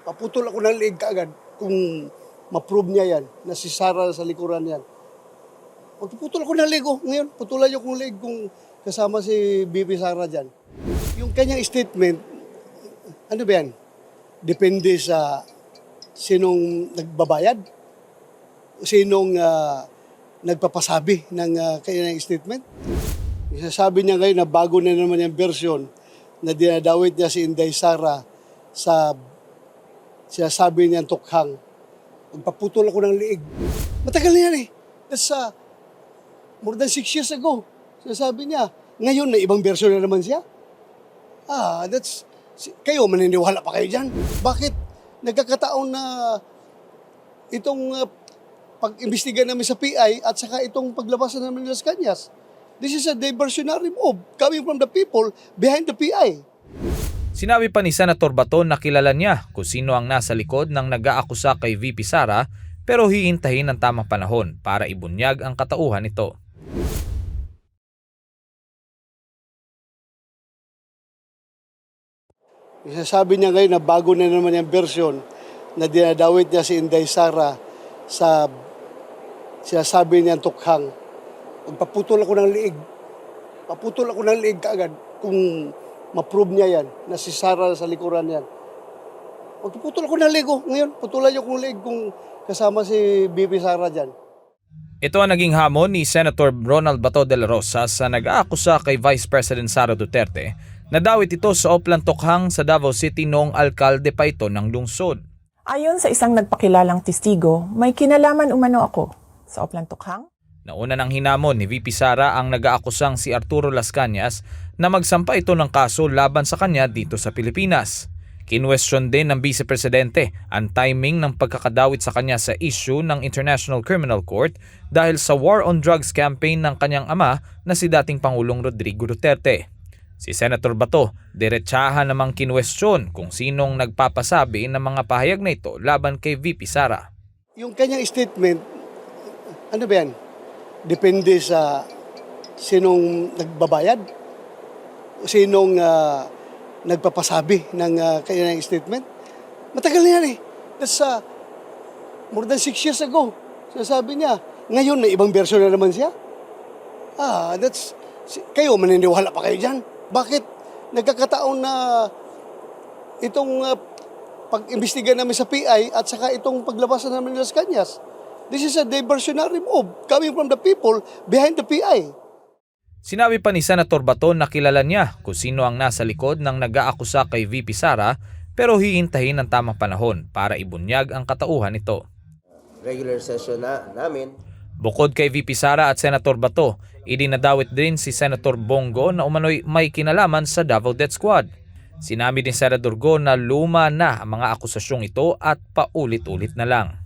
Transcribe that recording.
Paputol ako ng leeg kaagad kung ma-prove niya yan, na si Sara sa likuran yan. Magpuputol ako ng leeg, ngayon, putulan niyo kong leeg kung kasama si BP Sara dyan. Yung kanyang statement, ano ba yan? Depende sa sinong nagbabayad, sinong nagpapasabi ng kanyang statement. Sabi niya ngayon na bago na naman yung version na dinadawit niya si Inday Sara sa sinasabi niyang tukhang. Magpaputol ako ng liig. Matagal na yan eh. That's more than 6 years ago. Sinasabi niya. Ngayon na ibang version na naman siya. Kayo, maniniwala pa kayo dyan. Bakit nagkakataon na itong pag-imbestiga namin sa PI at saka itong paglabasan namin ng Las Cañas? This is a diversionary move coming from the people behind the PI. Sinabi pa ni Senator Bato na kilala niya kung sino ang nasa likod ng nag-aakusa kay VP Sara pero hihintahin ang tamang panahon para ibunyag ang katauhan nito. Sabi niya ngayon na bago na naman yung version na dinadawit niya si Inday Sara sa sinasabi niyang tukhang. Magpaputol ako ng liig. Paputol ako ng liig kaagad kung ma-prove niya yan, na si Sara sa likuran yan. Magpuputol ako ng liig, ngayon, putulan niyo kong liig kung kasama si BP Sara dyan. Ito ang naging hamon ni Senator Ronald Bato de la Rosa sa nag-aakusa kay Vice President Sara Duterte na dawit ito sa Oplan Tukhang sa Davao City noong alkalde pa ito ng lungsod. Ayon sa isang nagpakilalang testigo, may kinalaman umano ako sa Oplan Tukhang. Nauna ng hinamon ni VP Sara ang nag-aakusang si Arturo Las Cañas na magsampa ito ng kaso laban sa kanya dito sa Pilipinas. Kinwestiyon din ng Vice Presidente ang timing ng pagkakadawit sa kanya sa issue ng International Criminal Court dahil sa war on drugs campaign ng kanyang ama na si dating Pangulong Rodrigo Duterte. Si Senator Bato, diretsahan namang kinwestiyon kung sinong nagpapasabi ng mga pahayag na ito laban kay VP Sara. Yung kanyang statement, ano ba yan? Depende sa sinong nagbabayad, sinong nagpapasabi ng kanyang statement. Matagal na yan eh. That's more than 6 years ago. Sinasabi niya, ngayon na ibang version na naman siya. Kayo, maniniwala pa kayo dyan. Bakit nagkakataon na itong pag-imbestiga namin sa PI at saka itong paglabasan namin ng Las Cañas? This is a diversionary move coming from the people behind the PI. Sinabi pa ni Senator Bato na kilala niya kung sino ang nasa likod ng nag-aakusa kay VP Sara pero hihintahin ang tamang panahon para ibunyag ang katauhan nito. Regular session namin. Bukod kay VP Sara at Senator Bato, idinadawit din si Senator Bongo na umano'y may kinalaman sa Davao Death Squad. Sinabi din Senator Go na luma na ang mga akusasyong ito at paulit-ulit na lang.